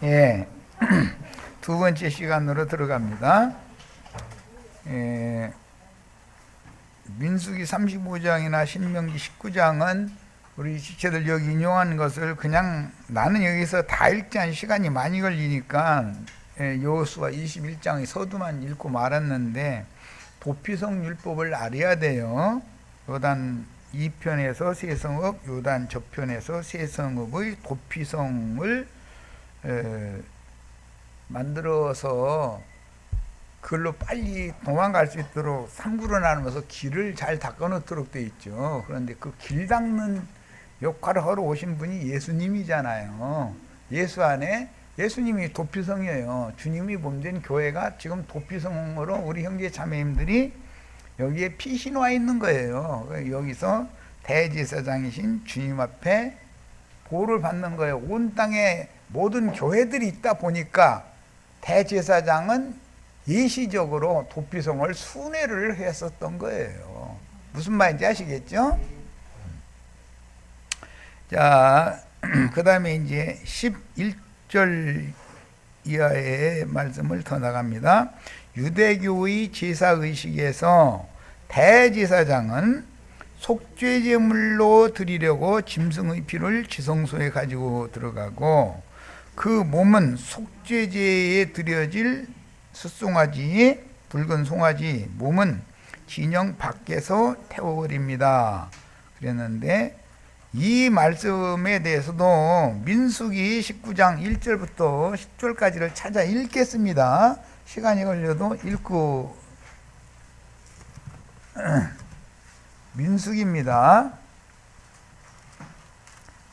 예, 두 번째 시간으로 들어갑니다. 민수기 35장이나 신명기 19장은 우리 지체들 여기 인용한 것을 그냥 나는 여기서 다 읽지 않은 시간이 많이 걸리니까 여호수아 21장의 서두만 읽고 말았는데 도피성 율법을 알아야 돼요. 요단 2편에서 세성읍, 요단 저편에서 세성읍의 도피성을 만들어서 그걸로 빨리 도망갈 수 있도록 3구로 나누면서 길을 잘 닦아 놓도록 돼 있죠. 그런데 그 길 닦는 역할을 하러 오신 분이 예수님이잖아요. 예수 안에 예수님이 도피성이에요. 주님이 몸된 교회가 지금 도피성으로 우리 형제 자매님들이 여기에 피신 와 있는 거예요. 여기서 대제사장이신 주님 앞에 보호를 받는 거예요. 온 땅에 모든 교회들이 있다 보니까 대제사장은 예시적으로 도피성을 순회를 했었던 거예요. 무슨 말인지 아시겠죠? 자, 그 다음에 이제 11절 이하의 말씀을 더 나갑니다. 유대교의 제사의식에서 대제사장은 속죄제물로 드리려고 짐승의 피를 지성소에 가지고 들어가고 그 몸은 속죄제에 드려질 숫송아지, 붉은 송아지 몸은 진영 밖에서 태워버립니다. 그랬는데 이 말씀에 대해서도 민수기 19장 1절부터 10절까지를 찾아 읽겠습니다. 시간이 걸려도 읽고 민수기입니다.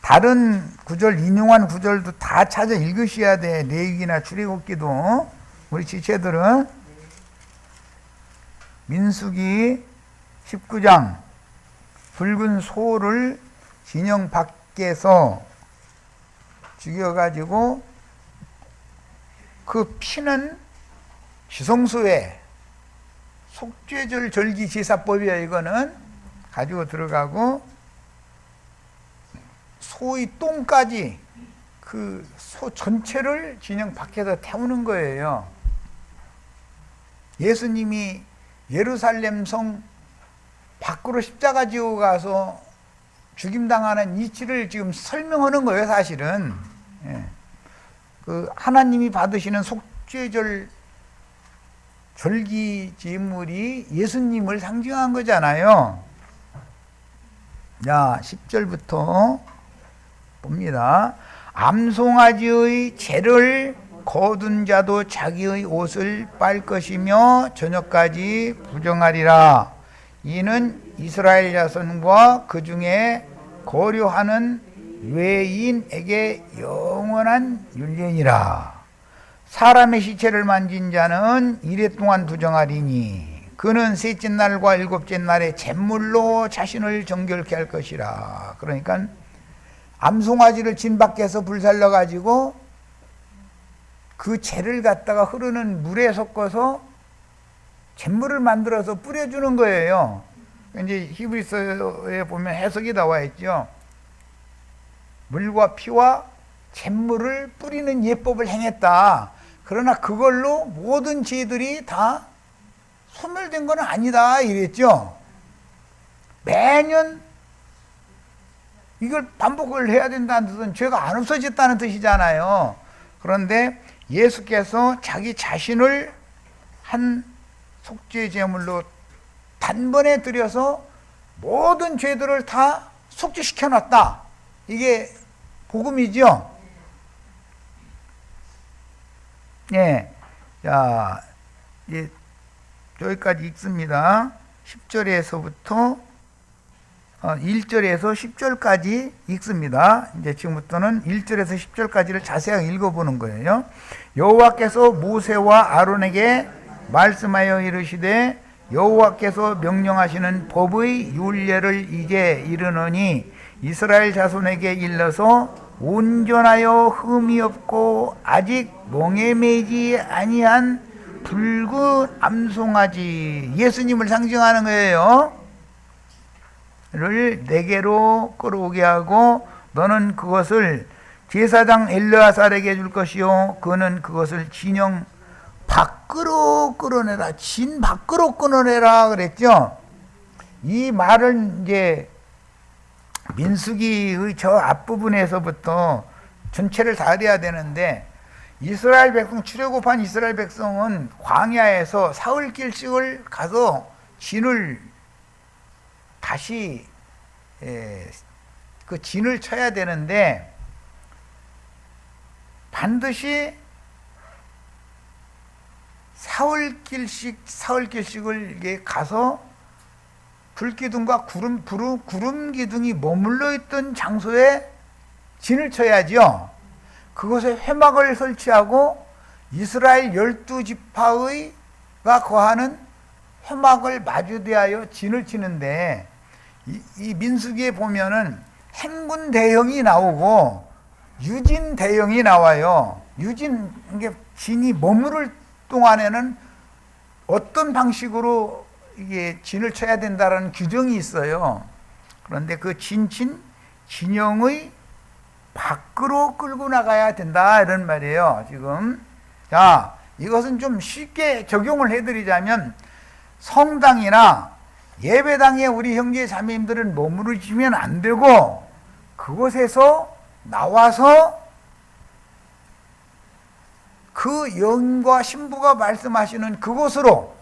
다른 구절, 인용한 구절도 다 찾아 읽으셔야 돼. 레위기나 출애굽기도. 우리 지체들은 민수기 19장 붉은 소를 진영 밖에서 죽여가지고 그 피는 지성소에 속죄절 절기 제사법이야. 이거는 가지고 들어가고 소의 똥까지 그 소 전체를 진영 밖에서 태우는 거예요. 예수님이 예루살렘 성 밖으로 십자가 지고 가서 죽임당하는 이치를 지금 설명하는 거예요, 사실은. 그 하나님이 받으시는 속죄절 절기 제물이 예수님을 상징한 거잖아요. 자, 10절부터 봅니다. 암송아지의 죄를 거둔 자도 자기의 옷을 빨 것이며 저녁까지 부정하리라. 이는 이스라엘 자손과 그 중에 거류하는 외인에게 영원한 율례니라. 사람의 시체를 만진 자는 이래 동안 부정하리니 그는 셋째 날과 일곱째 날에 잿물로 자신을 정결케 할 것이라. 그러니까 암송아지를 진 밖에서 불살러 가지고 그 재를 갖다가 흐르는 물에 섞어서 잿물을 만들어서 뿌려주는 거예요. 이제 히브리서에 보면 해석이 나와 있죠. 물과 피와 잿물을 뿌리는 예법을 행했다. 그러나 그걸로 모든 죄들이 다 소멸된 건 아니다 이랬죠. 매년 이걸 반복을 해야 된다는 뜻은 죄가 안 없어졌다는 뜻이잖아요. 그런데 예수께서 자기 자신을 한 속죄 제물로 단번에 드려서 모든 죄들을 다 속죄시켜 놨다. 이게 복음이죠. 예. 자, 예, 여기까지 읽습니다. 10절에서부터 1절에서 10절까지 읽습니다. 이제 지금부터는 1절에서 10절까지를 자세하게 읽어보는 거예요. 여호와께서 모세와 아론에게 말씀하여 이르시되 여호와께서 명령하시는 법의 율례를 이제 이르노니 이스라엘 자손에게 일러서 온전하여 흠이 없고 아직 멍에 매지 아니한 붉은 암송아지, 예수님을 상징하는 거예요. 를 내게로 끌어오게 하고 너는 그것을 제사장 엘르아살에게 줄 것이요 그는 그것을 진영 밖으로 끌어내라. 진 밖으로 끌어내라 그랬죠. 이 말을 이제 민수기의 저 앞부분에서부터 전체를 다 알아야 되는데, 이스라엘 백성, 출애굽한 이스라엘 백성은 광야에서 사흘길씩을 가서 진을 다시 그 진을 쳐야 되는데, 반드시 사흘길씩을 가서 불기둥과 구름 기둥이 머물러 있던 장소에 진을 쳐야죠. 그곳에 회막을 설치하고 이스라엘 12지파가 거하는 회막을 마주대하여 진을 치는데, 이 민수기에 보면은 행군 대형이 나오고 유진 대형이 나와요. 유진, 이게 진이 머무를 동안에는 어떤 방식으로 이게 진을 쳐야 된다라는 규정이 있어요. 그런데 그 진영의 밖으로 끌고 나가야 된다 이런 말이에요. 지금 자, 이것은 좀 쉽게 적용을 해드리자면, 성당이나 예배당에 우리 형제 자매님들은 머무르시면 안 되고, 그곳에서 나와서 그 영과 신부가 말씀하시는 그곳으로,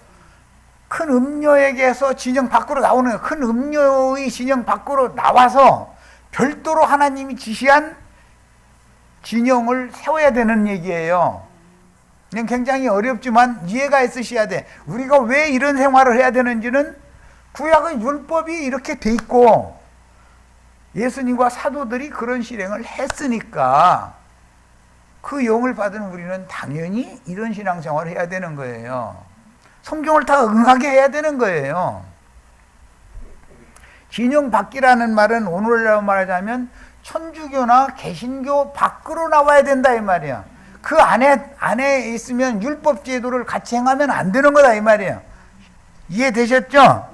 큰 음료에게서 진영 밖으로 나오는 거예요. 큰 음료의 진영 밖으로 나와서 별도로 하나님이 지시한 진영을 세워야 되는 얘기예요. 그냥 굉장히 어렵지만 이해가 있으셔야 돼. 우리가 왜 이런 생활을 해야 되는지는 구약의 율법이 이렇게 돼 있고 예수님과 사도들이 그런 실행을 했으니까 그 영을 받은 우리는 당연히 이런 신앙생활을 해야 되는 거예요. 성경을 다 응하게 해야 되는 거예요. 진영 밖이라는 말은 오늘날로 말하자면 천주교나 개신교 밖으로 나와야 된다 이 말이야. 그 안에 있으면 율법 제도를 같이 행하면 안 되는 거다 이 말이에요. 이해되셨죠?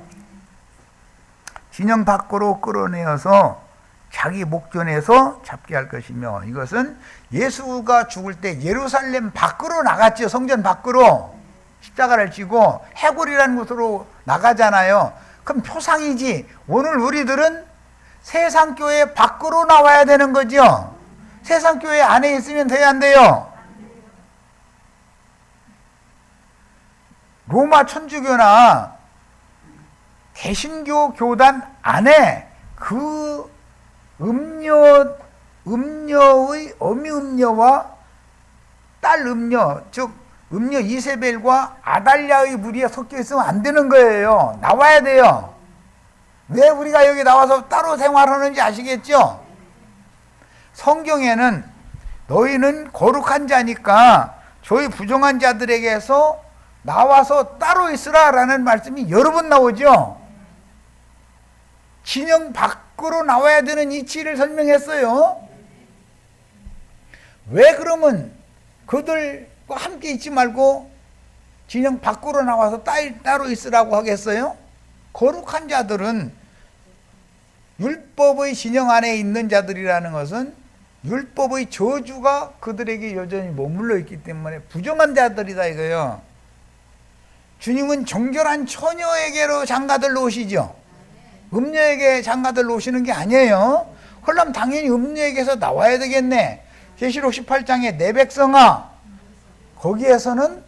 진영 밖으로 끌어내어서 자기 목전에서 잡게 할 것이며, 이것은 예수가 죽을 때 예루살렘 밖으로 나갔죠. 성전 밖으로 십자가를 지고 해골이라는 곳으로 나가잖아요. 그럼 표상이지. 오늘 우리들은 세상교회 밖으로 나와야 되는 거죠. 세상교회 안에 있으면 돼야 안 돼요? 로마 천주교나 개신교 교단 안에 그 음녀의 어미 음녀와 딸 음녀, 즉 음녀 이세벨과 아달랴의 무리에 섞여 있으면 안 되는 거예요. 나와야 돼요. 왜 우리가 여기 나와서 따로 생활하는지 아시겠죠? 성경에는 너희는 거룩한 자니까 저희 부정한 자들에게서 나와서 따로 있으라 라는 말씀이 여러 번 나오죠. 진영 밖으로 나와야 되는 이치를 설명했어요. 왜 그러면 그들과 함께 있지 말고 진영 밖으로 나와서 따로 있으라고 하겠어요? 거룩한 자들은 율법의 진영 안에 있는 자들이라는 것은 율법의 저주가 그들에게 여전히 머물러 있기 때문에 부정한 자들이다 이거예요. 주님은 정결한 처녀에게로 장가들 놓으시죠. 음녀에게 장가들 놓으시는 게 아니에요. 그럼 당연히 음녀에게서 나와야 되겠네. 계시록 18장에 내 백성아 거기에서는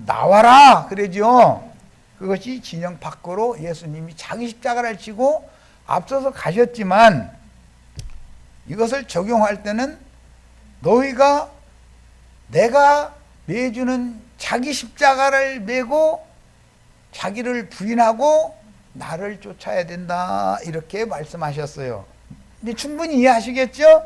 나와라 그러죠. 그것이 진영 밖으로 예수님이 자기 십자가를 지고 앞서서 가셨지만, 이것을 적용할 때는 너희가 내가 매주는 자기 십자가를 메고 자기를 부인하고 나를 쫓아야 된다 이렇게 말씀하셨어요. 근데 충분히 이해하시겠죠?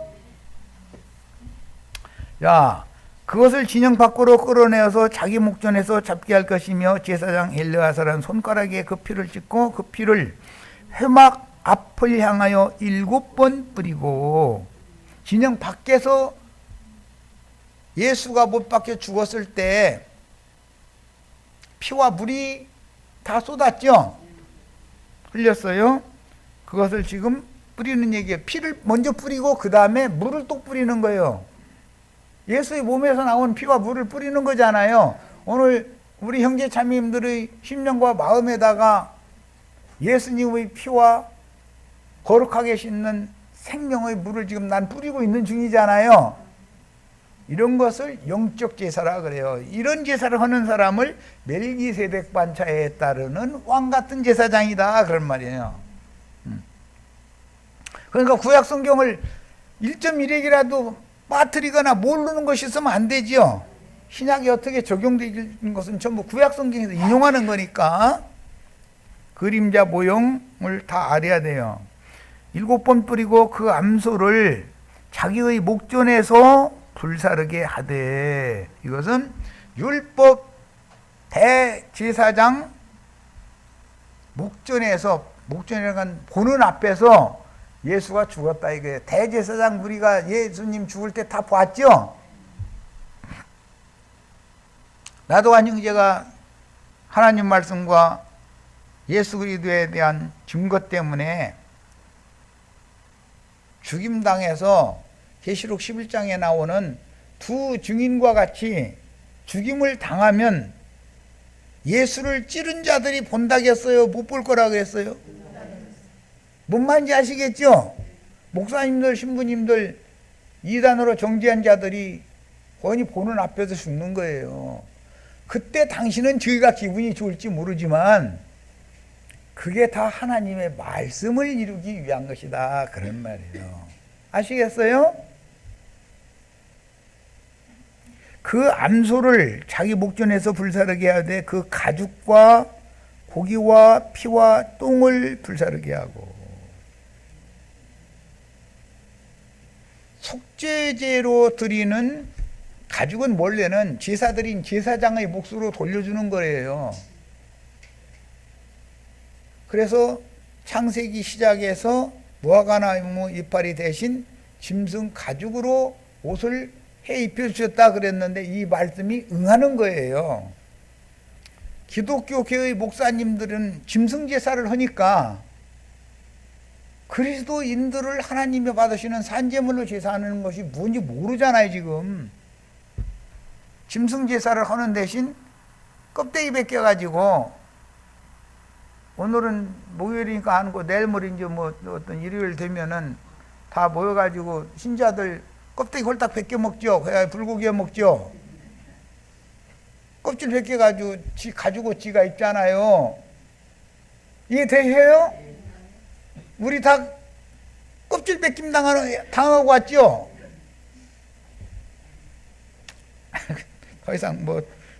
자, 그것을 진영 밖으로 끌어내어서 자기 목전에서 잡게 할 것이며, 제사장 엘르아살은 손가락에 그 피를 찍고 그 피를 회막 앞을 향하여 7번 뿌리고, 진영 밖에서 예수가 못 박혀 죽었을 때 피와 물이 다 쏟았죠. 흘렸어요. 그것을 지금 뿌리는 얘기예요. 피를 먼저 뿌리고 그 다음에 물을 또 뿌리는 거예요. 예수의 몸에서 나온 피와 물을 뿌리는 거잖아요. 오늘 우리 형제 자매님들의 심령과 마음에다가 예수님의 피와 거룩하게 씻는 생명의 물을 지금 난 뿌리고 있는 중이잖아요. 이런 것을 영적 제사라 그래요. 이런 제사를 하는 사람을 멜기세덱 반차에 따르는 왕 같은 제사장이다 그런 말이에요. 그러니까 구약 성경을 1.1핵이라도 빠뜨리거나 모르는 것이 있으면 안 되지요. 신약이 어떻게 적용되는 것은 전부 구약 성경에서 인용하는 거니까 그림자 모형을 다 알아야 돼요. 7번 뿌리고 그 암소를 자기의 목전에서 불사르게 하되, 이것은 율법 대제사장 목전이라는 보는 앞에서 예수가 죽었다 이거예요. 대제사장 우리가 예수님 죽을 때 다 봤죠. 나도한 형제가 하나님 말씀과 예수 그리스도에 대한 증거 때문에 죽임당해서 계시록 11장에 나오는 두 증인과 같이 죽임을 당하면 예수를 찌른 자들이 본다겠어요? 못 볼 거라고 했어요? 뭔 말인지 아시겠죠? 목사님들, 신부님들, 이단으로 정죄한 자들이 거의 보는 앞에서 죽는 거예요. 그때 당신은 저희가 기분이 좋을지 모르지만 그게 다 하나님의 말씀을 이루기 위한 것이다 그런 말이에요. 아시겠어요? 그 암소를 자기 목전에서 불사르게 하되 그 가죽과 고기와 피와 똥을 불사르게 하고, 속죄제로 드리는 가죽은 원래는 제사드린 제사장의 몫으로 돌려주는 거예요. 그래서 창세기 시작에서 무화과나무 이파리 대신 짐승 가죽으로 옷을 해 입혀주셨다 그랬는데 이 말씀이 응하는 거예요. 기독교계의 목사님들은 짐승 제사를 하니까 그리스도인들을 하나님이 받으시는 산제물로 제사하는 것이 뭔지 모르잖아요. 지금 짐승 제사를 하는 대신 껍데기 벗겨가지고, 오늘은 목요일이니까 하는 거, 내일 모레 이제 뭐 어떤 일요일 되면은 다 모여가지고 신자들 껍데기 홀딱 벗겨 먹죠. 그래야 불고기 먹죠. 껍질 벗겨가지고 가죽 옷 지가 입잖아요. 이해 되세요? 우리 다 껍질 벗김 당하고 왔죠?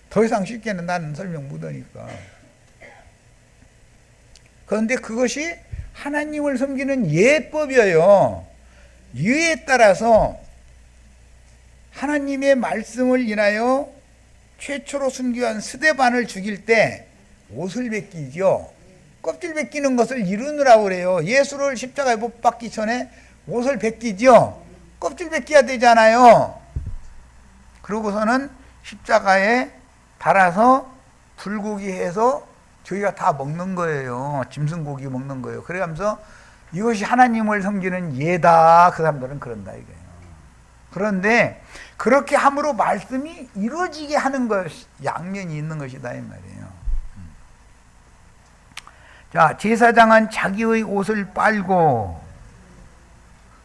더 이상 쉽게는 나는 설명 못하니까. 그런데 그것이 하나님을 섬기는 예법이에요. 예에 따라서 하나님의 말씀을 인하여 최초로 순교한 스데반을 죽일 때 옷을 벗기죠. 껍질 벗기는 것을 이루느라고 그래요. 예수를 십자가에 못 박기 전에 옷을 벗기죠. 껍질 벗겨야 되잖아요. 그러고서는 십자가에 달아서 불고기 해서 저희가 다 먹는 거예요. 짐승고기 먹는 거예요. 그래가면서 이것이 하나님을 섬기는 예다. 그 사람들은 그런다 이거예요. 그런데 그렇게 함으로 말씀이 이루어지게 하는 것, 양면이 있는 것이다 이 말이에요. 자, 제사장은 자기의 옷을 빨고,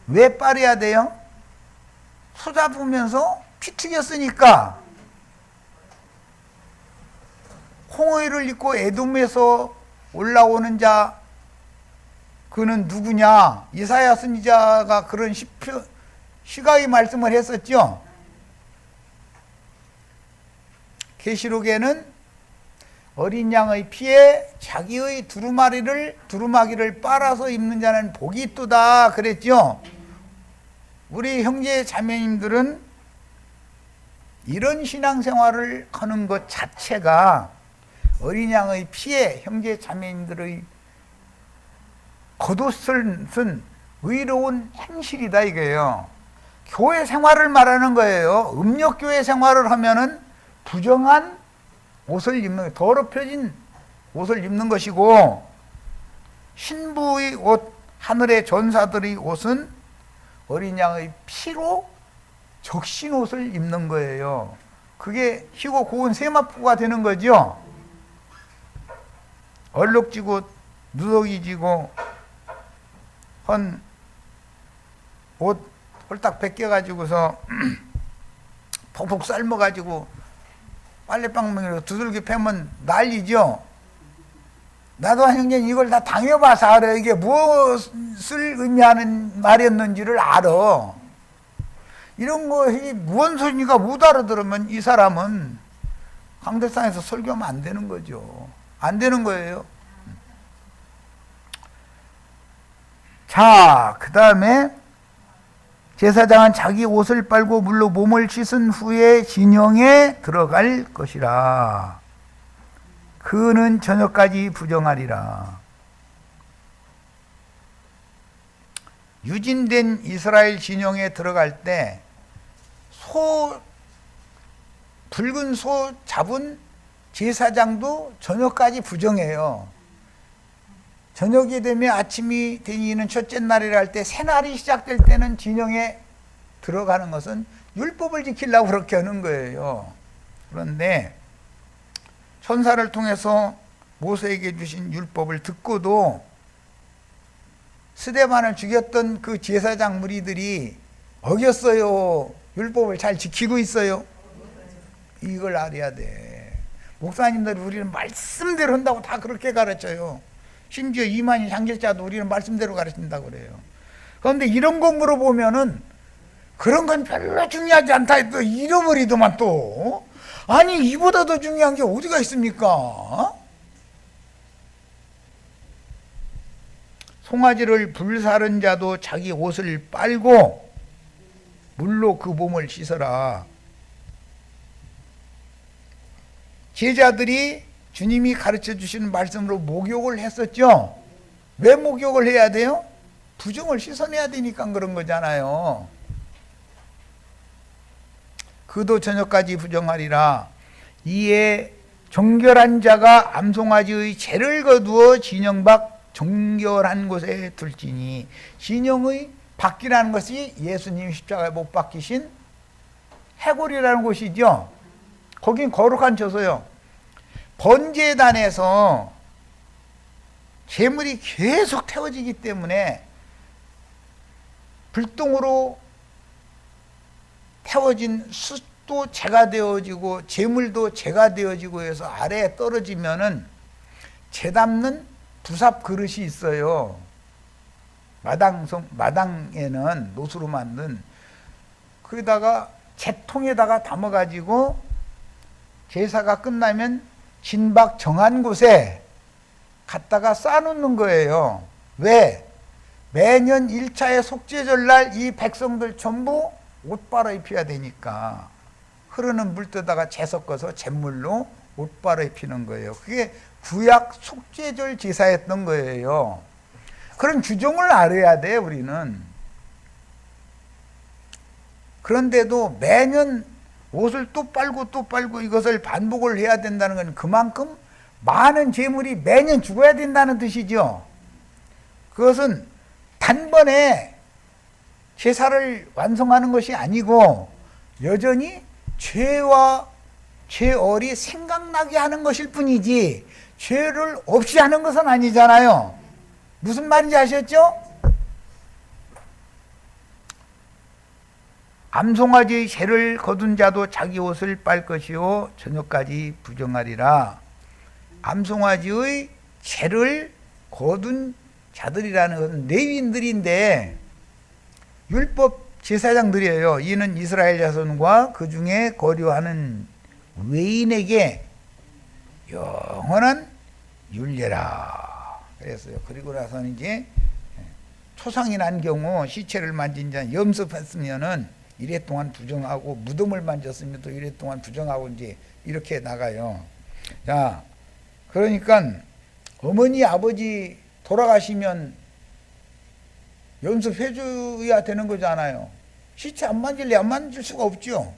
왜 빨아야 돼요? 소 잡으면서 피 튀겼으니까. 홍의를 입고 에돔에서 올라오는 자, 그는 누구냐? 이사야 선지자가 그런 시가의 말씀을 했었죠. 계시록에는 어린 양의 피에 자기의 두루마기를 빨아서 입는 자는 복이 있도다 그랬죠. 우리 형제 자매님들은 이런 신앙생활을 하는 것 자체가 어린 양의 피에 형제 자매님들의 겉옷을 쓴 의로운 행실이다 이거예요. 교회 생활을 말하는 거예요. 음력교회 생활을 하면은 부정한 옷을 입는, 더럽혀진 옷을 입는 것이고, 신부의 옷, 하늘의 전사들의 옷은 어린 양의 피로 적신 옷을 입는 거예요. 그게 희고 고운 세마포가 되는 거죠. 얼룩지고 누더기지고 헌 옷 홀딱 벗겨가지고서 푹푹 삶아가지고 빨래방망이로 두들겨 패면 난리죠. 나도 형님 이걸 다 당해봐서 알아. 이게 무엇을 의미하는 말이었는지를 알아. 이런 것이 무슨 소리인가 못 알아들으면 이 사람은 강대상에서 설교하면 안 되는 거죠. 안 되는 거예요. 자, 그 다음에 제사장은 자기 옷을 빨고 물로 몸을 씻은 후에 진영에 들어갈 것이라. 그는 저녁까지 부정하리라. 유진된 이스라엘 진영에 들어갈 때 붉은 소 잡은 제사장도 저녁까지 부정해요. 저녁이 되면 아침이 되는 첫째 날이라 할 때 새날이 시작될 때는 진영에 들어가는 것은 율법을 지키려고 그렇게 하는 거예요. 그런데 천사를 통해서 모세에게 주신 율법을 듣고도 스데반을 죽였던 그 제사장 무리들이 어겼어요? 율법을 잘 지키고 있어요? 이걸 알아야 돼. 목사님들이 우리는 말씀대로 한다고 다 그렇게 가르쳐요. 심지어 이만희 장길자도 우리는 말씀대로 가르친다고 그래요. 그런데 이런 거 물어보면은 그런 건 별로 중요하지 않다 또 잃어버리더만 또. 아니 이보다 더 중요한 게 어디가 있습니까? 송아지를 불사른 자도 자기 옷을 빨고 물로 그 몸을 씻어라. 제자들이 주님이 가르쳐 주시는 말씀으로 목욕을 했었죠. 왜 목욕을 해야 돼요? 부정을 씻어내야 되니까 그런 거잖아요. 그도 저녁까지 부정하리라. 이에 정결한 자가 암송아지의 죄를 거두어 진영 밖 정결한 곳에 둘지니. 진영의 밖이라는 것이 예수님 십자가에 못 박히신 해골이라는 곳이죠. 거긴 거룩한 처소요. 번제단에서 제물이 계속 태워지기 때문에 불똥으로 태워진 숯도 재가 되어지고 제물도 재가 되어지고 해서 아래에 떨어지면은 재 담는 부삽 그릇이 있어요. 마당에는 노수로 만든 거기다가 재통에다가 담아가지고 제사가 끝나면 진박 정한 곳에 갖다가 쌓아놓는 거예요. 왜? 매년 1차의 속죄절날 이 백성들 전부 옷 빨아입혀야 되니까 흐르는 물 뜨다가 재 섞어서 잿물로 옷 빨아입히는 거예요. 그게 구약 속죄절 제사였던 거예요. 그런 규정을 알아야 돼 우리는. 그런데도 매년 옷을 또 빨고 이것을 반복을 해야 된다는 건 그만큼 많은 재물이 매년 죽어야 된다는 뜻이죠. 그것은 단번에 제사를 완성하는 것이 아니고 여전히 죄와 죄얼이 생각나게 하는 것일 뿐이지 죄를 없이 하는 것은 아니잖아요. 무슨 말인지 아셨죠? 암송아지의 죄를 거둔 자도 자기 옷을 빨 것이요 저녁까지 부정하리라. 암송아지의 죄를 거둔 자들이라는 것은 레위인들인데 율법 제사장들이에요. 이는 이스라엘 자손과 그 중에 거류하는 외인에게 영원한 율례라 그랬어요. 그리고 나서는 이제 초상이 난 경우 시체를 만진 자 염습했으면은 이래 동안 부정하고 무덤을 만졌으면 또 이래 동안 부정하고 이제 이렇게 나가요. 자, 그러니까 어머니 아버지 돌아가시면 염습해줘야 되는 거잖아요. 시체 안 만질래 안 만질 수가 없죠.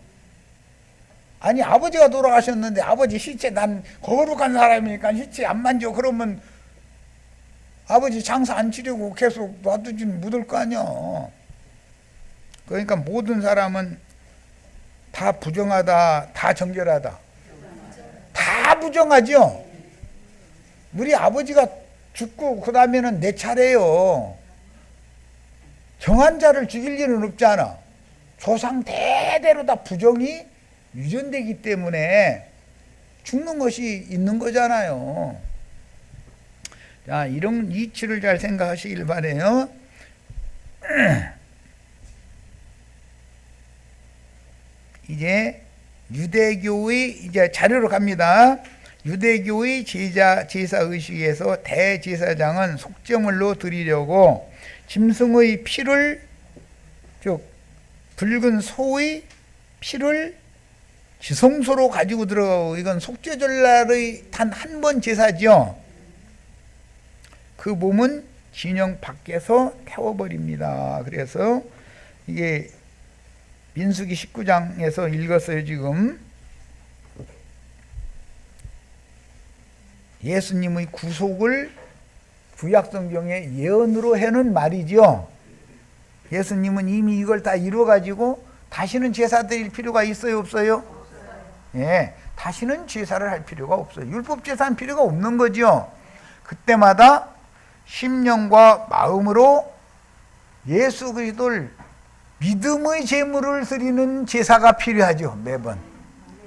아니 아버지가 돌아가셨는데 아버지 시체 난 거룩한 사람이니까 시체 안 만져 그러면 아버지 장사 안 치려고 계속 놔두지 묻을 거 아니야. 그러니까 모든 사람은 다 부정하다, 다 정결하다. 다 부정하죠. 우리 아버지가 죽고 그 다음에는 내 차례요. 정한 자를 죽일 일은 없잖아. 조상 대대로 다 부정이 유전되기 때문에 죽는 것이 있는 거잖아요. 자, 이런 이치를 잘 생각하시길 바래요. 이제 유대교의 이제 자료로 갑니다. 유대교의 제사 의식에서 대제사장은 속죄물로 드리려고 짐승의 피를, 즉 붉은 소의 피를 지성소로 가지고 들어가고, 이건 속죄절날의 단 한 번 제사죠. 그 몸은 진영 밖에서 태워버립니다. 그래서 이게 민수기 19장에서 읽었어요. 지금 예수님의 구속을 구약성경에 예언으로 해놓은 말이죠. 예수님은 이미 이걸 다 이루어가지고 다시는 제사 드릴 필요가 있어요, 없어요? 예, 다시는 제사를 할 필요가 없어요. 율법 제사한 필요가 없는 거죠. 그때마다 심령과 마음으로 예수 그리스도를 믿음의 제물을 드리는 제사가 필요하죠. 매번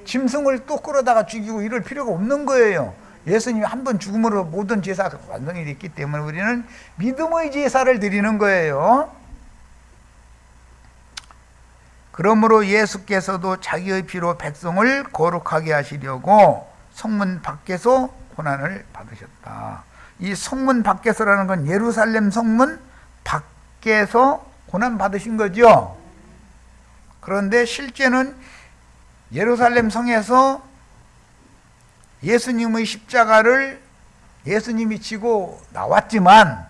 짐승을 또 끌어다가 죽이고 이럴 필요가 없는 거예요. 예수님이 한 번 죽음으로 모든 제사가 완성이 됐기 때문에 우리는 믿음의 제사를 드리는 거예요. 그러므로 예수께서도 자기의 피로 백성을 거룩하게 하시려고 성문 밖에서 고난을 받으셨다. 이 성문 밖에서라는 건 예루살렘 성문 밖에서 고난 받으신 거죠. 그런데 실제는 예루살렘 성에서 예수님의 십자가를 예수님이 지고 나왔지만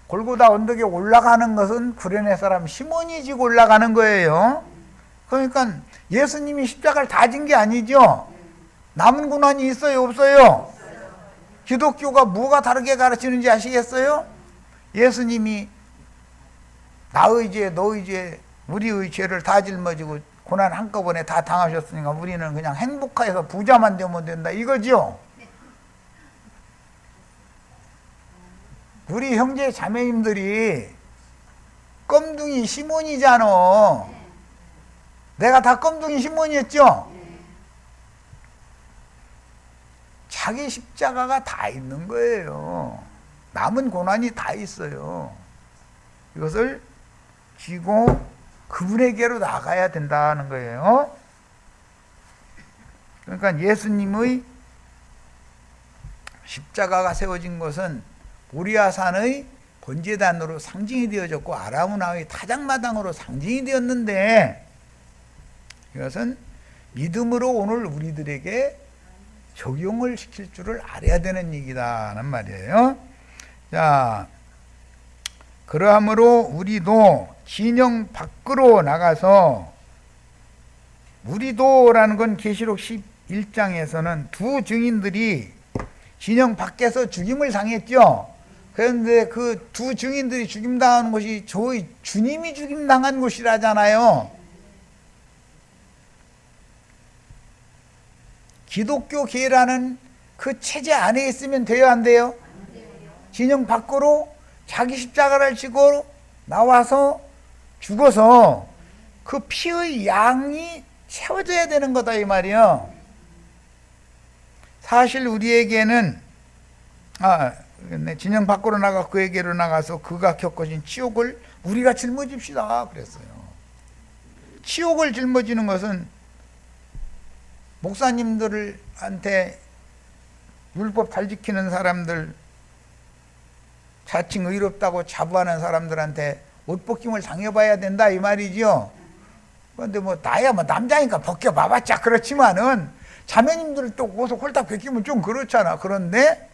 골고다 언덕에 올라가는 것은 구레네 사람 시몬이 지고 올라가는 거예요. 그러니까 예수님이 십자가를 다 진 게 아니죠. 남은 고난이 있어요, 없어요? 기독교가 뭐가 다르게 가르치는지 아시겠어요? 예수님이 나의 죄, 너의 죄, 우리의 죄를 다 짊어지고 고난 한꺼번에 다 당하셨으니까 우리는 그냥 행복해서 부자만 되면 된다, 이거죠. 우리 형제 자매님들이 껌둥이 시몬이잖아. 내가 다 껌둥이 시몬이었죠. 자기 십자가가 다 있는 거예요. 남은 고난이 다 있어요. 이것을 지고 그분에게로 나가야 된다는 거예요. 그러니까 예수님의 십자가가 세워진 것은 모리아산의 번제단으로 상징이 되어졌고 아라우나의 타작마당으로 상징이 되었는데, 이것은 믿음으로 오늘 우리들에게 적용을 시킬 줄을 알아야 되는 얘기다는 말이에요. 자, 그러므로 우리도 진영 밖으로 나가서, 우리도라는 건 계시록 11장에서는 두 증인들이 진영 밖에서 죽임을 당했죠. 그런데 그 두 증인들이 죽임당하는 곳이 저희 주님이 죽임당한 곳이라잖아요. 기독교계라는 그 체제 안에 있으면 돼요, 안 돼요? 진영 밖으로 자기 십자가를 지고 나와서 죽어서 그 피의 양이 채워져야 되는 거다, 이 말이요. 사실 우리에게는 진영 밖으로 나가 그에게로 나가서 그가 겪으신 치욕을 우리가 짊어집시다 그랬어요. 치욕을 짊어지는 것은 목사님들한테 율법 잘 지키는 사람들, 자칭 의롭다고 자부하는 사람들한테 옷벗김을 당해봐야 된다, 이 말이죠. 그런데 뭐 나야 뭐 남자니까 벗겨봐봤자 그렇지만은 자매님들 또 옷을 홀딱 벗기면 좀 그렇잖아. 그런데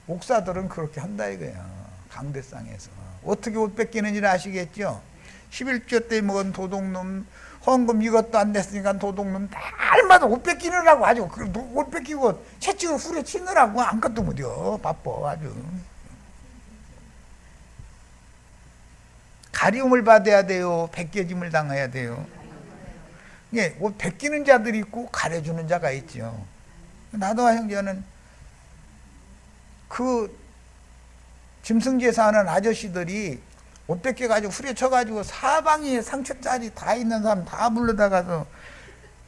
목사들은 그렇게 한다 이거야. 강대상에서 어떻게 옷 벗기는지는 아시겠죠? 11조 때 먹은 도둑놈, 헌금 이것도 안 냈으니까 도둑놈, 날마다 옷 벗기느라고 아주 옷 벗기고 채찍을 후려치느라고 아무것도 못해요. 바빠 아주. 가리움을 받아야 돼요? 벗겨짐을 당해야 돼요? 예, 옷 벗기는 자들이 있고 가려주는 자가 있죠. 나도와 형제는 그 짐승제사 하는 아저씨들이 옷 벗겨가지고 후려쳐가지고 사방에 상처짜리 다 있는 사람 다 불러다가서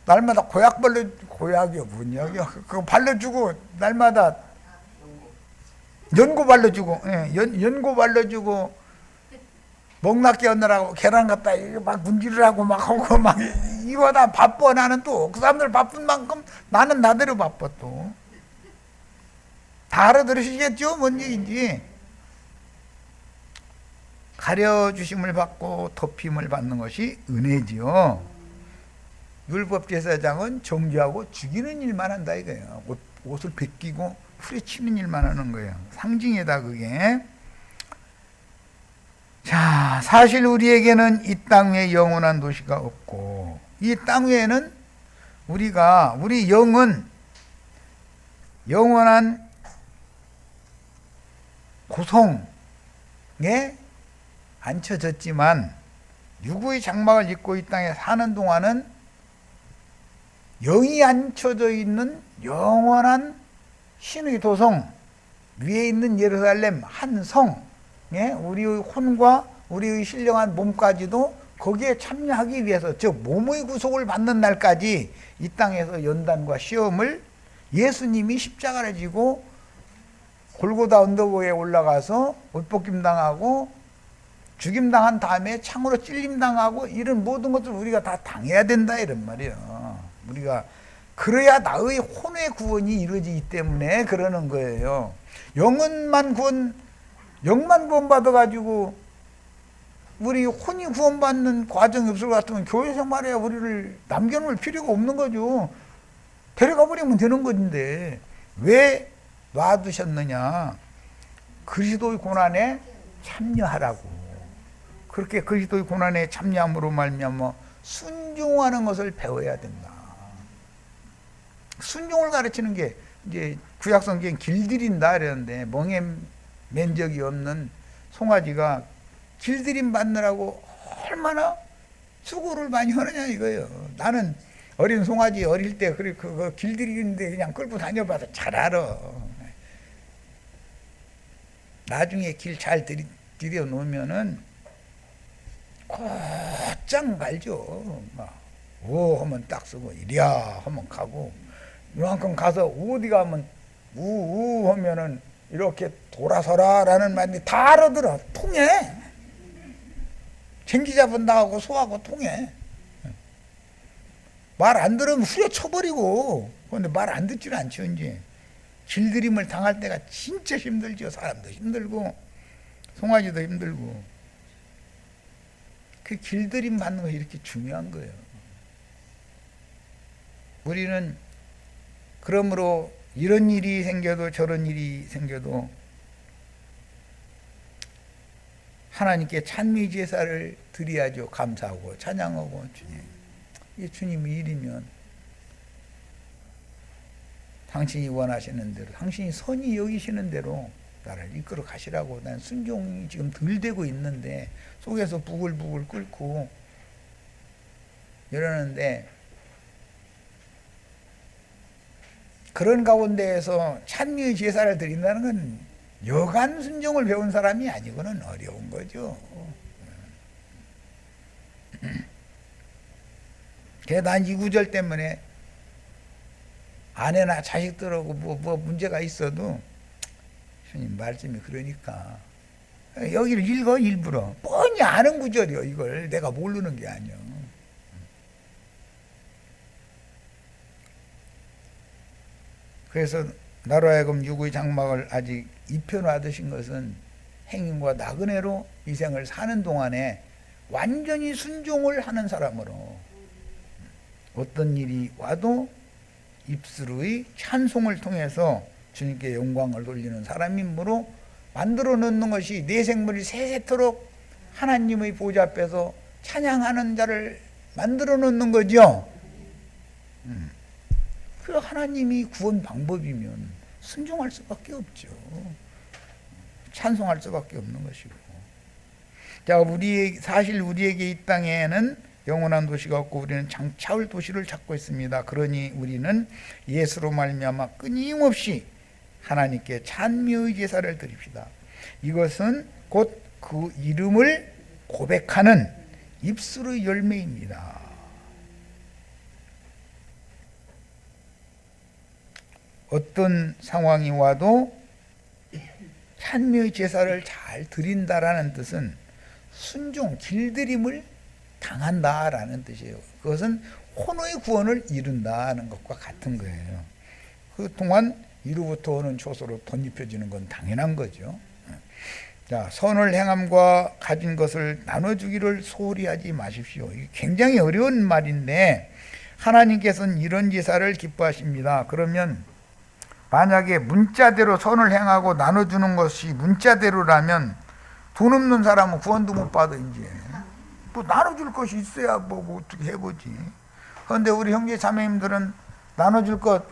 날마다 고약이요 뭐냐요? 그거 발라주고 날마다 연고 발라주고, 예, 연고 발라주고 목낫게 얻느라고 계란 갖다 막 문질을 하고 막 하고 막 이거 다 바빠. 나는 또 그 사람들 바쁜 만큼 나는 나대로 바빠 또. 다 알아들으시겠죠? 뭔 얘기인지. 가려주심을 받고 덮임을 받는 것이 은혜지요. 율법제사장은 정죄하고 죽이는 일만 한다 이거예요. 옷을 벗기고 후려치는 일만 하는 거예요. 상징이다 그게. 자, 사실 우리에게는 이 땅 위에 영원한 도시가 없고, 이 땅 위에는 우리 영은 영원한 고통에 앉혀졌지만 육의 장막을 입고 이 땅에 사는 동안은 영이 앉혀져 있는 영원한 신의 도성 위에 있는 예루살렘 한 성에 우리의 혼과 우리의 신령한 몸까지도 거기에 참여하기 위해서, 즉 몸의 구속을 받는 날까지 이 땅에서 연단과 시험을 예수님이 십자가를 지고 골고다 언덕 위에 올라가서 옷벗김 당하고 죽임당한 다음에 창으로 찔림당하고 이런 모든 것을 우리가 다 당해야 된다 이런 말이에요. 우리가 그래야 나의 혼의 구원이 이루어지기 때문에 그러는 거예요. 영만 구원받아가지고 우리 혼이 구원받는 과정이 없을 것 같으면 교회 생활에 우리를 남겨놓을 필요가 없는 거죠. 데려가 버리면 되는 건데 왜 놔두셨느냐? 그리스도의 고난에 참여하라고. 그렇게 그리스도의 고난에 참여함으로 말미암아 순종하는 것을 배워야 된다. 순종을 가르치는 게 이제 구약 성경 길들인다 이러는데, 멍에 맨 적이 없는 송아지가 길들임 받느라고 얼마나 수고를 많이 하느냐 이거예요. 나는 어린 송아지 어릴 때 그거 길들이는데 그냥 끌고 다녀봐서 잘 알아. 나중에 길 잘 들여 놓으면은 곧장 갈죠. 오 하면 딱 쓰고 이리야 하면 가고, 이만큼 가서 어디 가면 우우 하면은 이렇게 돌아서라 라는 말이 다 알아들어. 통해. 쟁기 잡은다고 소하고 통해. 말 안 들으면 후려쳐버리고. 그런데 말 안 듣지는 않죠. 이제 길들임을 당할 때가 진짜 힘들죠. 사람도 힘들고 송아지도 힘들고. 그 길들임 받는 것이 이렇게 중요한 거예요. 우리는 그러므로 이런 일이 생겨도 저런 일이 생겨도 하나님께 찬미 제사를 드려야죠. 감사하고 찬양하고. 주님, 이게 주님의 일이면 당신이 원하시는 대로, 당신이 선히 여기시는 대로 나를 이끌어 가시라고. 난 순종이 지금 덜 되고 있는데 속에서 부글부글 끓고 이러는데, 그런 가운데에서 찬미의 제사를 드린다는 건 여간 순종을 배운 사람이 아니고는 어려운 거죠. 그래서 난 이 구절 때문에 아내나 자식들하고 뭐 문제가 있어도 주님 말씀이 그러니까 여기를 읽어. 일부러 뻔히 아는 구절이요. 이걸 내가 모르는 게 아니요. 그래서 나로 하여금 육의 장막을 아직 입혀놔두신 것은 행인과 나그네로 이 생을 사는 동안에 완전히 순종을 하는 사람으로, 어떤 일이 와도 입술의 찬송을 통해서 주님께 영광을 돌리는 사람이므로 만들어 놓는 것이 내 생물이 세세토록 하나님의 보좌 앞에서 찬양하는 자를 만들어 놓는 거죠. 그 하나님이 구원 방법이면 순종할 수밖에 없죠. 찬송할 수밖에 없는 것이고. 자, 사실 우리에게 이 땅에는 영원한 도시가 없고 우리는 장차올 도시를 찾고 있습니다. 그러니 우리는 예수로 말미암아 끊임없이 하나님께 찬미의 제사를 드립시다. 이것은 곧 그 이름을 고백하는 입술의 열매입니다. 어떤 상황이 와도 찬미의 제사를 잘 드린다라는 뜻은 순종, 길들임을 당한다라는 뜻이에요. 그것은 혼의 구원을 이룬다는 것과 같은 거예요. 그동안 이로부터 오는 초소로 덧입혀지는 건 당연한 거죠. 자, 선을 행함과 가진 것을 나눠주기를 소홀히 하지 마십시오. 이게 굉장히 어려운 말인데 하나님께서는 이런 제사를 기뻐하십니다. 그러면 만약에 문자대로 선을 행하고 나눠주는 것이 문자대로라면 돈 없는 사람은 구원도 못 받아. 이제 뭐 나눠줄 것이 있어야 뭐 어떻게 해보지. 그런데 우리 형제 자매님들은 나눠줄 것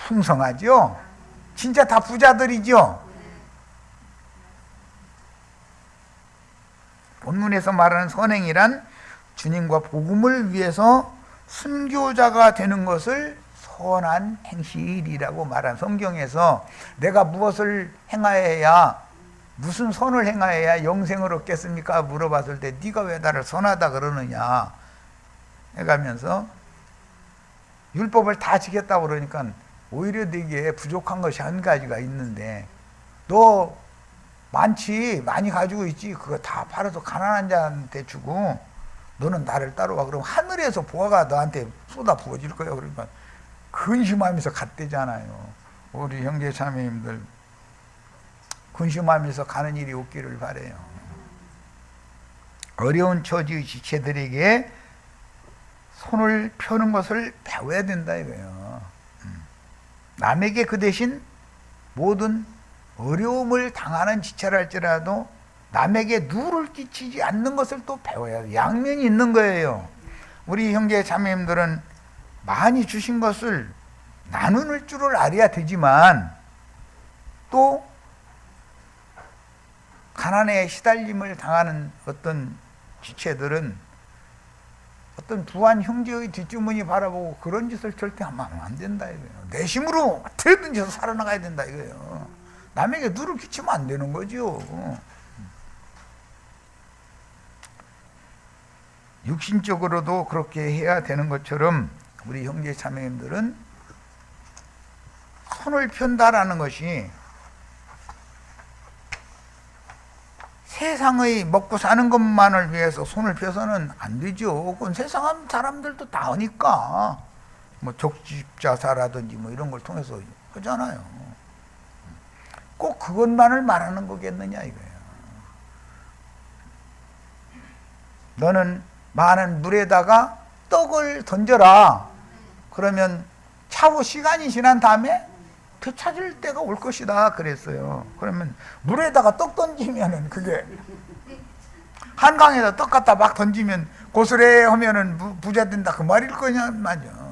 풍성하죠. 진짜 다 부자들이죠. 본문에서 말하는 선행이란 주님과 복음을 위해서 순교자가 되는 것을 선한 행실이라고 말한, 성경에서 내가 무엇을 행하여야, 무슨 선을 행하여야 영생을 얻겠습니까? 물어봤을 때 네가 왜 나를 선하다 그러느냐 해가면서 율법을 다 지켰다고 그러니까 오히려 네게 부족한 것이 한 가지가 있는데, 너 많이 가지고 있지. 그거 다 팔아서 가난한 자한테 주고 너는 나를 따라와. 그럼 하늘에서 보아가 너한테 쏟아 부어질 거야. 그러니까 근심하면서 갔대잖아요. 우리 형제 자매님들 근심하면서 가는 일이 없기를 바라요. 어려운 처지의 지체들에게 손을 펴는 것을 배워야 된다 이거예요. 남에게 그 대신 모든 어려움을 당하는 지체랄지라도 남에게 누를 끼치지 않는 것을 또 배워야 돼요. 양면이 있는 거예요. 우리 형제 자매님들은 많이 주신 것을 나눌 줄을 알아야 되지만 또 가난에 시달림을 당하는 어떤 지체들은 어떤 부한 형제의 뒷주머니 바라보고 그런 짓을 절대 하면 안 된다 이거예요. 내심으로 어떻게든지 해서 살아나가야 된다 이거예요. 남에게 누를 끼치면 안 되는 거죠. 육신적으로도 그렇게 해야 되는 것처럼 우리 형제 자매님들은 손을 편다라는 것이 세상의 먹고 사는 것만을 위해서 손을 펴서는 안 되죠. 그건 세상 사람들도 다 하니까 뭐 적십자사라든지 뭐 이런 걸 통해서 하잖아요. 꼭 그것만을 말하는 거겠느냐 이거예요. 너는 많은 물에다가 떡을 던져라. 그러면 차후 시간이 지난 다음에 되찾을 때가 올 것이다 그랬어요. 그러면 물에다가 떡 던지면은 그게 한강에다 떡 갖다 막 던지면 고스레 하면은 부자 된다 그 말일 거냐 말이야.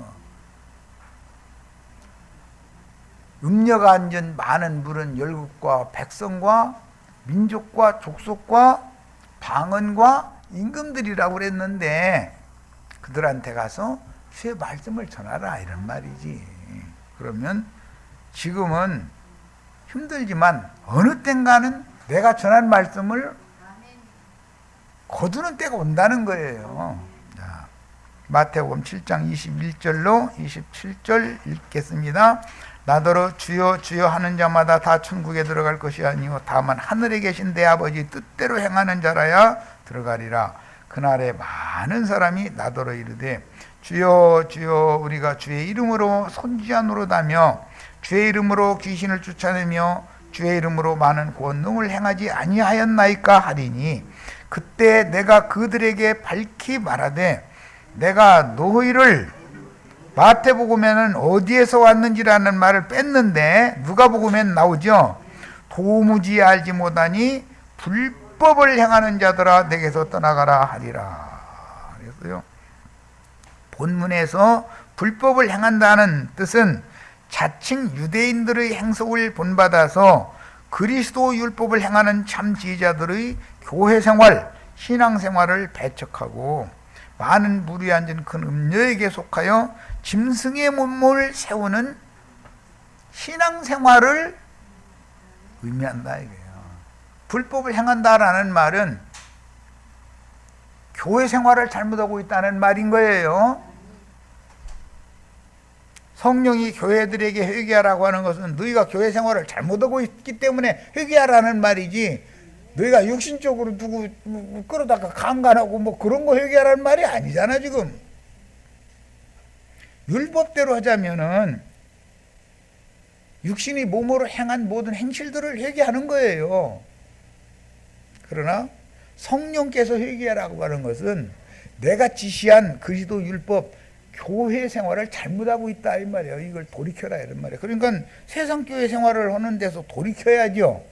음녀가 앉은 많은 물은 열국과 백성과 민족과 족속과 방언과 임금들이라고 그랬는데 그들한테 가서 주의 말씀을 전하라 이런 말이지. 그러면 지금은 힘들지만 어느 땐가는 내가 전한 말씀을 거두는 때가 온다는 거예요. 자, 마태복음 7장 21절로 27절 읽겠습니다. 나더러 주여 주여 하는 자마다 다 천국에 들어갈 것이 아니요 다만 하늘에 계신 내 아버지 뜻대로 행하는 자라야 들어가리라. 그날에 많은 사람이 나더러 이르되 주여 주여 우리가 주의 이름으로 선지자 노릇하며 주의 이름으로 귀신을 쫓아내며 주의 이름으로 많은 권능을 행하지 아니하였나이까 하리니 그때 내가 그들에게 밝히 말하되 내가 너희를 마태복음에는 어디에서 왔는지라는 말을 뺐는데 누가복음엔 나오죠. 도무지 알지 못하니 불법을 행하는 자들아 내게서 떠나가라 하리라. 그랬어요. 본문에서 불법을 행한다는 뜻은 자칭 유대인들의 행속을 본받아서 그리스도 율법을 행하는 참 지혜자들의 교회 생활, 신앙생활을 배척하고 많은 물이 앉은 큰 음녀에게 속하여 짐승의 몸을 세우는 신앙생활을 의미한다 이거예요. 불법을 행한다라는 말은 교회 생활을 잘못하고 있다는 말인 거예요. 성령이 교회들에게 회개하라고 하는 것은 너희가 교회 생활을 잘못하고 있기 때문에 회개하라는 말이지, 너희가 육신적으로 누구 끌어다가 강간하고 뭐 그런 거 회개하라는 말이 아니잖아. 지금 율법대로 하자면은 육신이 몸으로 행한 모든 행실들을 회개하는 거예요. 그러나 성령께서 회개하라고 하는 것은 내가 지시한 그리스도 율법 교회 생활을 잘못하고 있다 이 말이에요. 이걸 돌이켜라 이런 말이에요. 그러니까 세상 교회 생활을 하는 데서 돌이켜야죠.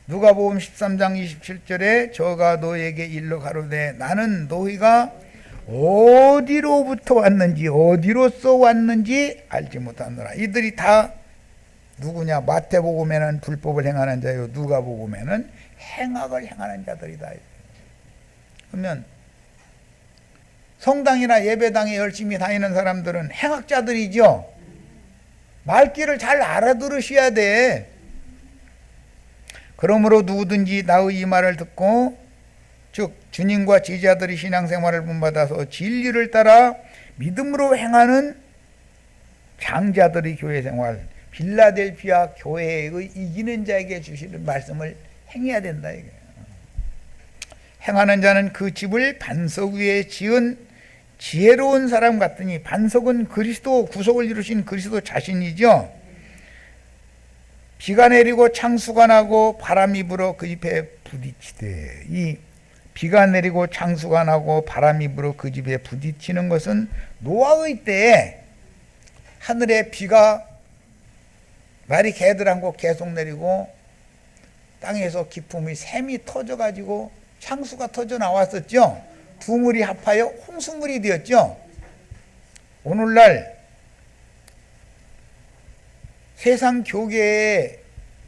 누가복음 13장 27절에 저가 너에게 일러 가로되 나는 너희가 어디로부터 왔는지 어디로서 왔는지 알지 못하노라. 이들이 다 누구냐? 마태복음에는 불법을 행하는 자요, 누가복음에는 행악을 행하는 자들이다. 그러면 성당이나 예배당에 열심히 다니는 사람들은 행악자들이죠. 말귀를 잘 알아들으셔야 돼. 그러므로 누구든지 나의 이 말을 듣고 즉 주님과 제자들이 신앙생활을 본받아서 진리를 따라 믿음으로 행하는 장자들의 교회생활, 빌라델피아 교회의 이기는 자에게 주시는 말씀을 행해야 된다 이거예요. 행하는 자는 그 집을 반석 위에 지은 지혜로운 사람 같으니, 반석은 그리스도, 구속을 이루신 그리스도 자신이죠. 비가 내리고 창수가 나고 바람이 불어 그 집에 부딪히되, 이 비가 내리고 창수가 나고 바람이 불어 그 집에 부딪히는 것은 노아의 때에 하늘에 비가 날이 개들한고 계속 내리고 땅에서 기품의 샘이 터져가지고 창수가 터져 나왔었죠. 두 물이 합하여 홍수물이 되었죠. 오늘날 세상 교계에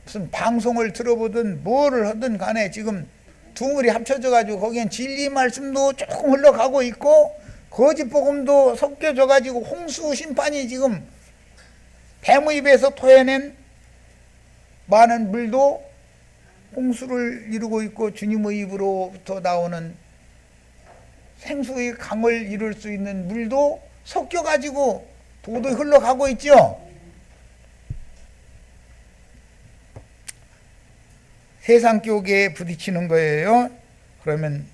무슨 방송을 들어보든 뭐를 하든 간에 지금 두 물이 합쳐져 가지고 거기엔 진리 말씀도 조금 흘러가고 있고 거짓 복음도 섞여져 가지고 홍수 심판이 지금 뱀의 입에서 토해낸 많은 물도 홍수를 이루고 있고, 주님의 입으로부터 나오는 생수의 강을 이룰 수 있는 물도 섞여 가지고 도도히 흘러가고 있죠. 세상 교계에 부딪히는 거예요. 그러면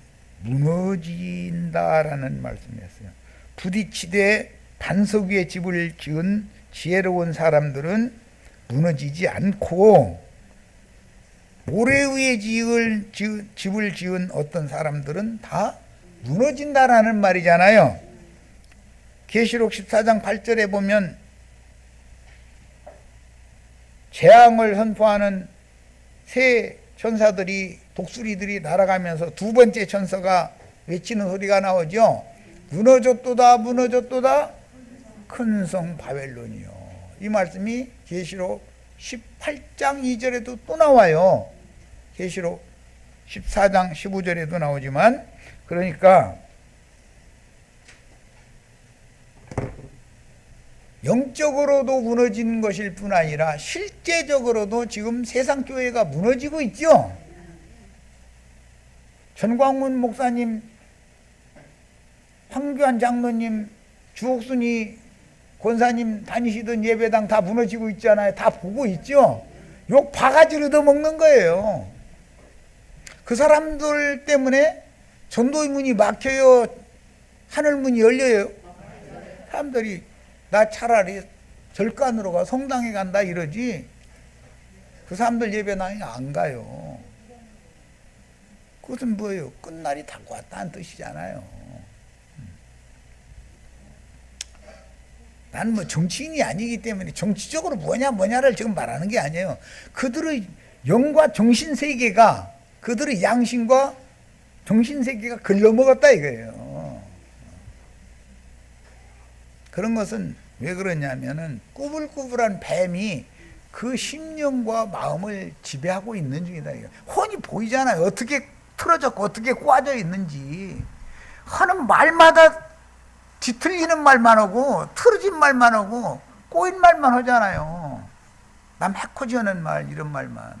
무너진다라는 말씀이었어요. 부딪히되 반석 위에 집을 지은 지혜로운 사람들은 무너지지 않고, 모래 위에 집을 지은 어떤 사람들은 다 무너진다라는 말이잖아요. 계시록 14장 8절에 보면 재앙을 선포하는 세 천사들이, 독수리들이 날아가면서 두 번째 천사가 외치는 소리가 나오죠. 무너졌도다 무너졌도다 큰 성 바벨론이요. 이 말씀이 계시록 18장 2절에도 또 나와요. 계시록 14장 15절에도 나오지만, 그러니까 영적으로도 무너진 것일 뿐 아니라 실제적으로도 지금 세상 교회가 무너지고 있죠. 전광훈 목사님, 황교안 장로님, 주옥순이 권사님 다니시던 예배당 다 무너지고 있잖아요. 다 보고 있죠. 욕 바가지로 얻어먹는 거예요. 그 사람들 때문에 전도의 문이 막혀요, 하늘 문이 열려요. 사람들이 나 차라리 절간으로 가, 성당에 간다 이러지 그 사람들 예배당에 안 가요. 그것은 뭐예요? 끝날이 닫고 왔다는 뜻이잖아요. 나는 뭐 정치인이 아니기 때문에 정치적으로 뭐냐를 지금 말하는 게 아니에요. 그들의 영과 정신세계가, 그들의 양심과 정신세계가 글러먹었다 이거예요. 그런 것은 왜 그러냐면은 꾸불꾸불한 뱀이 그 심령과 마음을 지배하고 있는 중이다. 혼이 보이잖아요. 어떻게 틀어졌고 어떻게 꼬아져 있는지. 하는 말마다 뒤틀리는 말만 하고 틀어진 말만 하고 꼬인 말만 하잖아요. 남 해코 지어낸 말, 이런 말만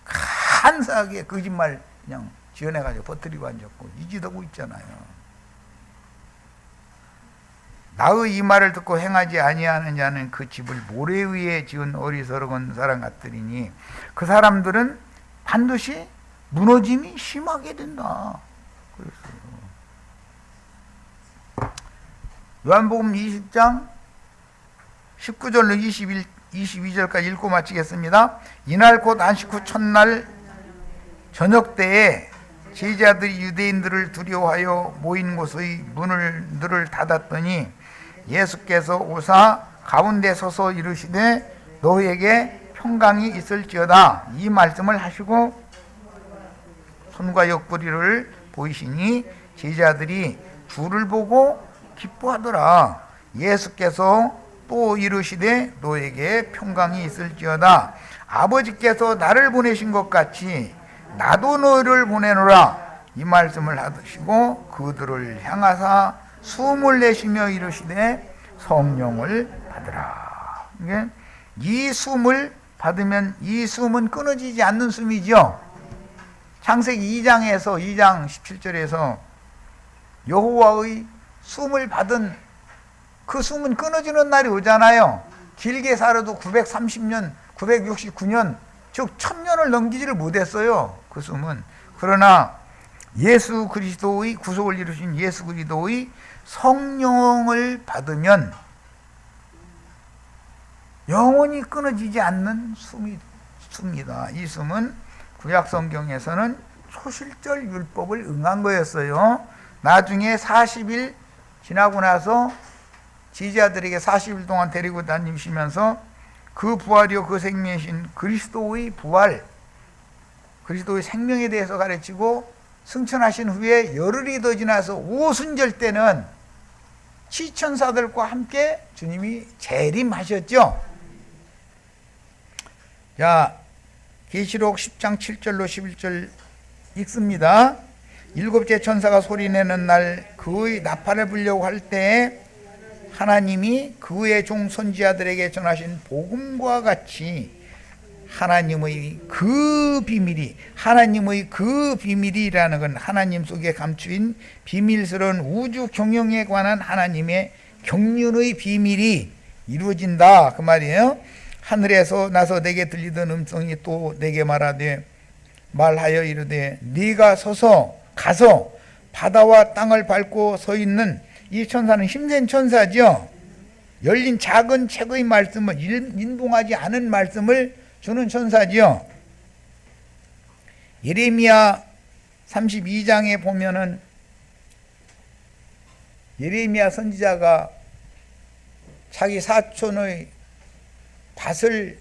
간사하게 거짓말 그냥 지어내가지고 버뜨리고 앉았고 이지도고 있잖아요. 나의 이 말을 듣고 행하지 아니하는 자는 그 집을 모래 위에 지은 어리석은 사람 같으리니 그 사람들은 반드시 무너짐이 심하게 된다. 그랬어요. 요한복음 20장 19절로 22절까지 읽고 마치겠습니다. 이날 곧 안식 후 첫날 저녁 때에 제자들이 유대인들을 두려워하여 모인 곳의 문을 늘 닫았더니 예수께서 오사 가운데 서서 이르시되 너희에게 평강이 있을지어다. 이 말씀을 하시고 손과 옆구리를 보이시니 제자들이 주를 보고 기뻐하더라. 예수께서 또 이르시되 너에게 평강이 있을지어다. 아버지께서 나를 보내신 것 같이 나도 너희를 보내노라. 이 말씀을 하시고 그들을 향하사 숨을 내쉬며 이르시되 성령을 받으라. 이 숨을 받으면 이 숨은 끊어지지 않는 숨이죠. 창세기 2장에서 2장 17절에서 여호와의 숨을 받은 그 숨은 끊어지는 날이 오잖아요. 길게 살아도 930년, 969년, 즉 1000년을 넘기지를 못했어요. 그 숨은. 그러나 예수 그리스도의 구속을 이루신 예수 그리스도의 성령을 받으면 영원히 끊어지지 않는 숨이다. 이 숨은 구약 성경에서는 초실절 율법을 응한 거였어요. 나중에 40일 지나고 나서 제자들에게 40일 동안 데리고 다니시면서 그 부활이요 그 생명이신 그리스도의 부활, 그리스도의 생명에 대해서 가르치고 승천하신 후에 열흘이 더 지나서 오순절 때는 치천사들과 함께 주님이 재림하셨죠. 자, 계시록 10장 7절로 11절 읽습니다. 일곱째 천사가 소리내는 날 그의 나팔을 불려고 할 때에 하나님이 그의 종 선지자들에게 전하신 복음과 같이 하나님의 그 비밀이라는 건 하나님 속에 감추인 비밀스러운 우주 경영에 관한 하나님의 경륜의 비밀이 이루어진다 그 말이에요. 하늘에서 나서 내게 들리던 음성이 또 내게 말하여 이르되 네가 가서 바다와 땅을 밟고 서 있는 이 천사는 힘센 천사죠. 열린 작은 책의 말씀을 인봉하지 않은 말씀을 주는 천사죠. 예레미야 32장에 보면은 예레미야 선지자가 자기 사촌의 밭을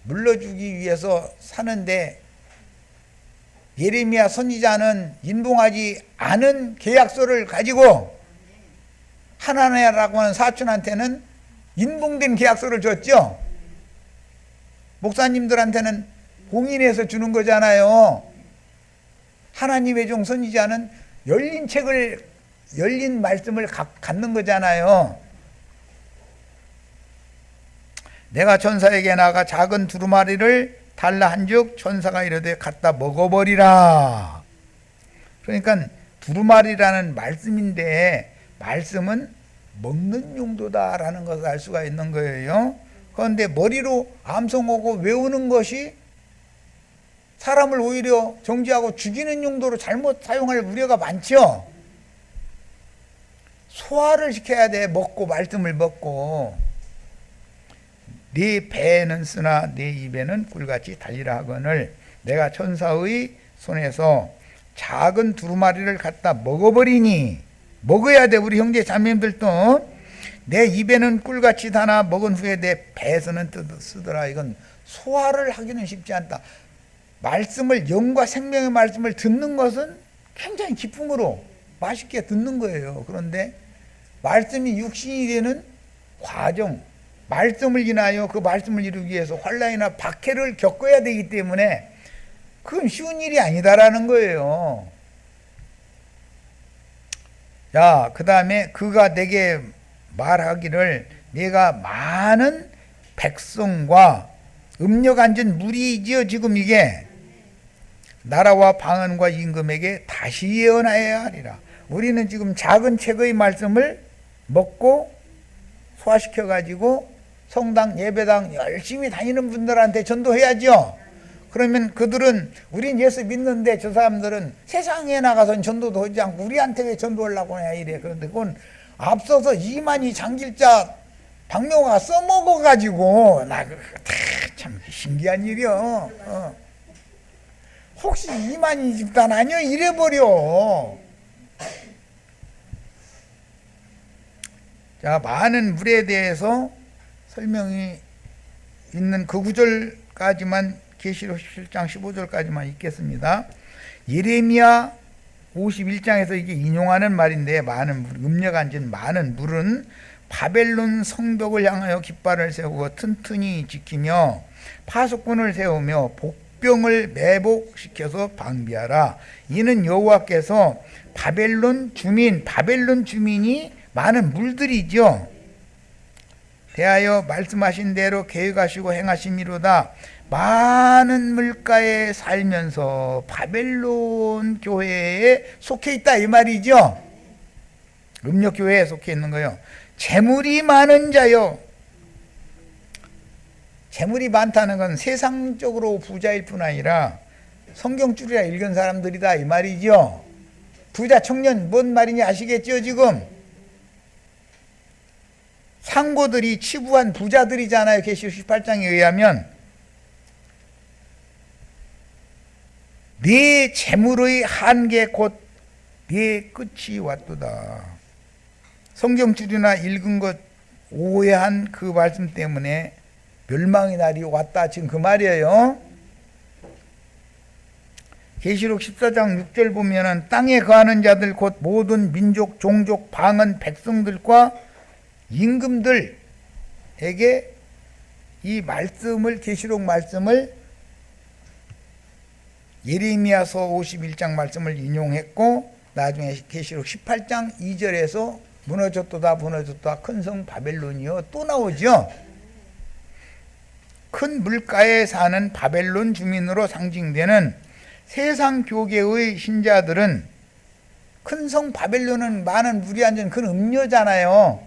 물러주기 위해서 사는데 예레미야 선지자는 인봉하지 않은 계약서를 가지고 하나냐라고 하는 사촌한테는 인봉된 계약서를 줬죠. 목사님들한테는 공인해서 주는 거잖아요. 하나님의 종 선지자는 열린 말씀을 갖는 거잖아요. 내가 천사에게 나가 작은 두루마리를 달라 한즉 천사가 이르되 갖다 먹어버리라. 그러니까 두루마리라는 말씀인데 말씀은 먹는 용도다라는 것을 알 수가 있는 거예요. 그런데 머리로 암송하고 외우는 것이 사람을 오히려 정죄하고 죽이는 용도로 잘못 사용할 우려가 많죠. 소화를 시켜야 돼. 말씀을 먹고. 네 배에는 쓰나 네 입에는 꿀같이 달리라 하거늘 내가 천사의 손에서 작은 두루마리를 갖다 먹어버리니 먹어야 돼. 우리 형제 자매님들도 내 입에는 꿀같이 다나 먹은 후에 내 배에서는 쓰더라. 이건 소화를 하기는 쉽지 않다. 말씀을 영과 생명의 말씀을 듣는 것은 굉장히 기쁨으로 맛있게 듣는 거예요. 그런데 말씀이 육신이 되는 과정 말씀을 인하여 그 말씀을 이루기 위해서 환난이나 박해를 겪어야 되기 때문에 그건 쉬운 일이 아니다라는 거예요. 자, 그 다음에 그가 내게 말하기를 내가 많은 백성과 음력 앉은 무리이지요. 지금 이게 나라와 방언과 임금에게 다시 예언하여야 하리라. 우리는 지금 작은 책의 말씀을 먹고 소화시켜 가지고 성당 예배당 열심히 다니는 분들한테 전도해야죠. 그러면 그들은 우린 예수 믿는데 저 사람들은 세상에 나가서는 전도도 하지 않고 우리한테 왜 전도하려고 하냐 이래. 그런데 그건 앞서서 이만희 장길자 박명호가 써먹어 가지고 나 참 신기한 일이요. 혹시 이만희 집단 아니요 이래버려. 자, 많은 물에 대해서 설명이 있는 그 구절까지만 계시록 17장 15절까지만 읽겠습니다. 예레미야 51장에서 이게 인용하는 말인데 많은 물, 음력 앉은 많은 물은 바벨론 성벽을 향하여 깃발을 세우고 튼튼히 지키며 파수꾼을 세우며 복병을 매복시켜서 방비하라. 이는 여호와께서 바벨론 주민이 많은 물들이죠. 대하여 말씀하신 대로 계획하시고 행하심이로다. 많은 물가에 살면서 바벨론 교회에 속해 있다 이 말이죠. 음력 교회에 속해 있는 거예요. 재물이 많은 자요. 재물이 많다는 건 세상적으로 부자일 뿐 아니라 성경 줄이라 읽은 사람들이다 이 말이죠. 부자 청년 뭔 말인지 아시겠죠 지금? 상고들이 치부한 부자들이잖아요. 계시록 18장에 의하면 네 재물의 한계 곧 네 끝이 왔도다. 성경 줄이나 읽은 것 오해한 그 말씀 때문에 멸망의 날이 왔다 지금 그 말이에요. 계시록 14장 6절 보면은 땅에 거하는 자들 곧 모든 민족 종족 방언 백성들과 임금들에게 이 말씀을 계시록 말씀을 예레미야서 51장 말씀을 인용했고 나중에 계시록 18장 2절에서 무너졌도다 큰 성 바벨론이요 또 나오죠. 큰 물가에 사는 바벨론 주민으로 상징되는 세상 교계의 신자들은 큰 성 바벨론은 많은 물이 앉은 그 음료잖아요.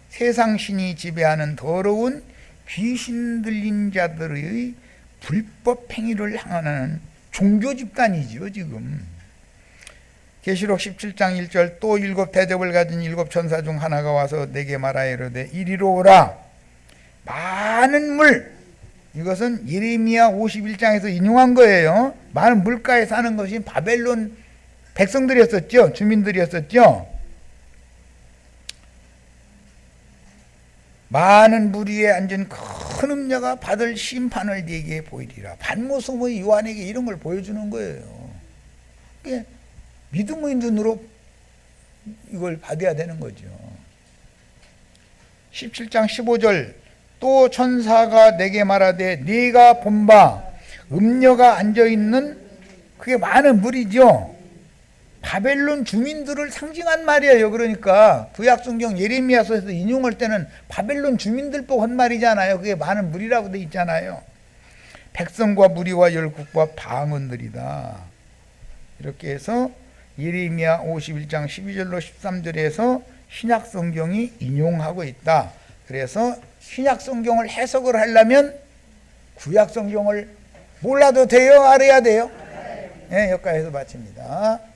세상 신이 지배하는 더러운 귀신 들린 자들의 불법 행위를 향하는 종교 집단이지요 지금. 계시록 17장 1절 또 7 대접을 가진 7 천사 중 하나가 와서 내게 말하여 이르되 이리로 오라. 많은 물, 이것은 예레미야 51장에서 인용한 거예요. 많은 물가에 사는 것이 바벨론 백성들이었었죠. 주민들이었었죠. 많은 물 위에 앉은 큰 음녀가 받을 심판을 네게 보이리라. 반모섬의 요한에게 이런 걸 보여주는 거예요. 믿음의 눈으로 이걸 받아야 되는 거죠. 17장 15절 또 천사가 내게 말하되 네가 본 바 음녀가 앉아있는 그게 많은 물이죠. 바벨론 주민들을 상징한 말이에요. 그러니까 구약성경 예레미야서에서 인용할 때는 바벨론 주민들 보고 한 말이잖아요. 그게 많은 물이라고 돼 있잖아요. 백성과 무리와 열국과 방언들이다. 이렇게 해서 예레미야 51장 12절로 13절에서 신약성경이 인용하고 있다. 그래서 신약성경을 해석을 하려면 구약성경을 몰라도 돼요? 알아야 돼요? 네, 여기까지 해서 마칩니다.